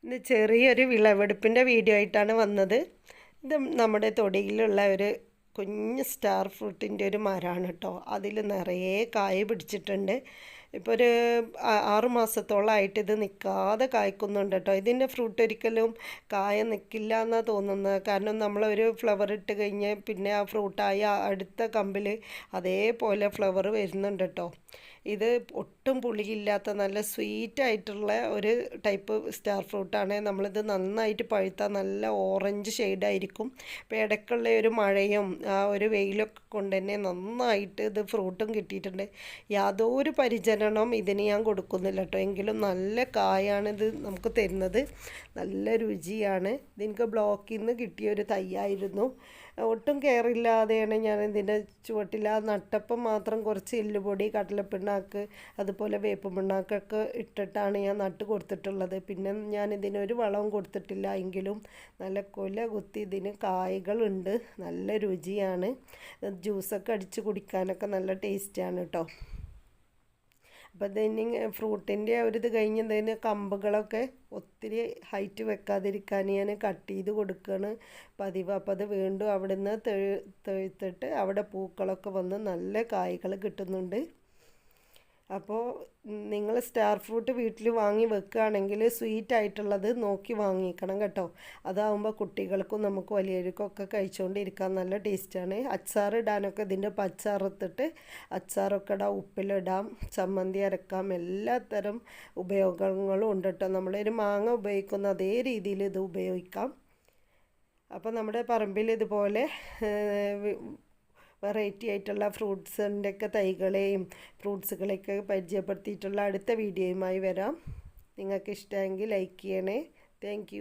ഇന്ന് ചെറിയൊരു വിളവെടുപ്പിൻ്റെ വീഡിയോ ആയിട്ടാണ് വന്നത്. ഇത് നമ്മുടെ തൊടിയിലുള്ള ഒരു കുഞ്ഞ് സ്റ്റാർ ഫ്രൂട്ടിൻ്റെ ഒരു മരമാണ് കേട്ടോ. അതിൽ നിറയെ കായ പിടിച്ചിട്ടുണ്ട്. ഇപ്പോൾ ഒരു 6 മാസത്തോളമായിട്ട് ഇത് നിൽക്കാതെ കായ്ക്കുന്നുണ്ട് കേട്ടോ. ഇതിൻ്റെ ഫ്രൂട്ട് ഒരിക്കലും കായ നിൽക്കില്ല എന്നാണ് തോന്നുന്നത്. കാരണം നമ്മളൊരു ഫ്ലവർ ഇട്ട് കഴിഞ്ഞ് പിന്നെ ആ ഫ്രൂട്ടായി അടുത്ത കമ്പിൽ അതേപോലെ ഫ്ലവർ വരുന്നുണ്ട് കേട്ടോ. ഇത് ഒട്ടും പുളിയില്ലാത്ത നല്ല സ്വീറ്റായിട്ടുള്ള ഒരു ടൈപ്പ് സ്റ്റാർ ഫ്രൂട്ടാണ്. നമ്മളിത് നന്നായിട്ട് പഴുത്താൽ നല്ല ഓറഞ്ച് ഷെയ്ഡായിരിക്കും. ഇപ്പോൾ ഇടയ്ക്കുള്ള ഒരു മഴയും ആ ഒരു വെയിലൊക്കെ കൊണ്ട് തന്നെ നന്നായിട്ട് ഇത് ഫ്രൂട്ടും കിട്ടിയിട്ടുണ്ട്. യാതൊരു പരിചരണവും ഇതിന് ഞാൻ കൊടുക്കുന്നില്ല കേട്ടോ. എങ്കിലും നല്ല കായാണ് ഇത് നമുക്ക് തരുന്നത്. നല്ല രുചിയാണ്. ഇതെനിക്ക് ബ്ലോക്കിൽ നിന്ന് കിട്ടിയ ഒരു തൈയായിരുന്നു. ഒട്ടും കെയറില്ലാതെയാണ് ഞാൻ ഇതിൻ്റെ ചുവട്ടിൽ ആ നട്ടപ്പം മാത്രം കുറച്ച് എല്ലുപൊടി, കടലപ്പിണ്ണാക്ക്, അതുപോലെ വേപ്പും പിണ്ണാക്കൊക്കെ ഇട്ടിട്ടാണ് ഞാൻ നട്ട് കൊടുത്തിട്ടുള്ളത്. പിന്നെ ഞാൻ ഇതിനൊരു വളവും കൊടുത്തിട്ടില്ല. എങ്കിലും നല്ല കൊല കുത്തി ഇതിന് കായ്കളുണ്ട്. നല്ല രുചിയാണ്. ജ്യൂസൊക്കെ അടിച്ച് കുടിക്കാനൊക്കെ നല്ല ടേസ്റ്റാണ് കേട്ടോ. അപ്പോൾ ഇതിന് ഫ്രൂട്ടിൻ്റെ ഒരിത് കഴിഞ്ഞതിന് കമ്പുകളൊക്കെ ഒത്തിരി ഹൈറ്റ് വെക്കാതിരിക്കാൻ ഞാൻ കട്ട് ചെയ്ത് കൊടുക്കുകയാണ് പതിവ്. അപ്പോൾ അത് വീണ്ടും അവിടെ നിന്ന് തെഴുത്തിട്ട് അവിടെ പൂക്കളൊക്കെ വന്ന് നല്ല കായ്കൾ കിട്ടുന്നുണ്ട്. അപ്പോൾ നിങ്ങൾ സ്റ്റാർ ഫ്രൂട്ട് വീട്ടിൽ വാങ്ങി വെക്കുകയാണെങ്കിൽ സ്വീറ്റ് ആയിട്ടുള്ളത് നോക്കി വാങ്ങിക്കണം കേട്ടോ. അതാവുമ്പോൾ കുട്ടികൾക്കും നമുക്ക് വലിയവർക്കൊക്കെ കഴിച്ചുകൊണ്ടിരിക്കാൻ നല്ല ടേസ്റ്റാണ്. അച്ചാർ ഇടാനൊക്കെ ഇതിൻ്റെ പച്ചാറത്തിട്ട് അച്ചാറൊക്കെ ഇടാം, ഉപ്പിലിടാം, ചമ്മന്തി അരക്കാം, എല്ലാ തരം ഉപയോഗങ്ങളും ഉണ്ട് കേട്ടോ. നമ്മളൊരു മാങ്ങ ഉപയോഗിക്കുന്ന അതേ രീതിയിൽ ഇത് ഉപയോഗിക്കാം. അപ്പോൾ നമ്മുടെ പറമ്പിൽ ഇതുപോലെ വെറൈറ്റി ആയിട്ടുള്ള ഫ്രൂട്ട്സിൻ്റെയൊക്കെ തൈകളെയും ഫ്രൂട്ട്സുകളെയൊക്കെ പരിചയപ്പെടുത്തിയിട്ടുള്ള അടുത്ത വീഡിയോയുമായി വരാം. നിങ്ങൾക്ക് ഇഷ്ടമെങ്കിൽ ലൈക്ക് ചെയ്യണേ. താങ്ക്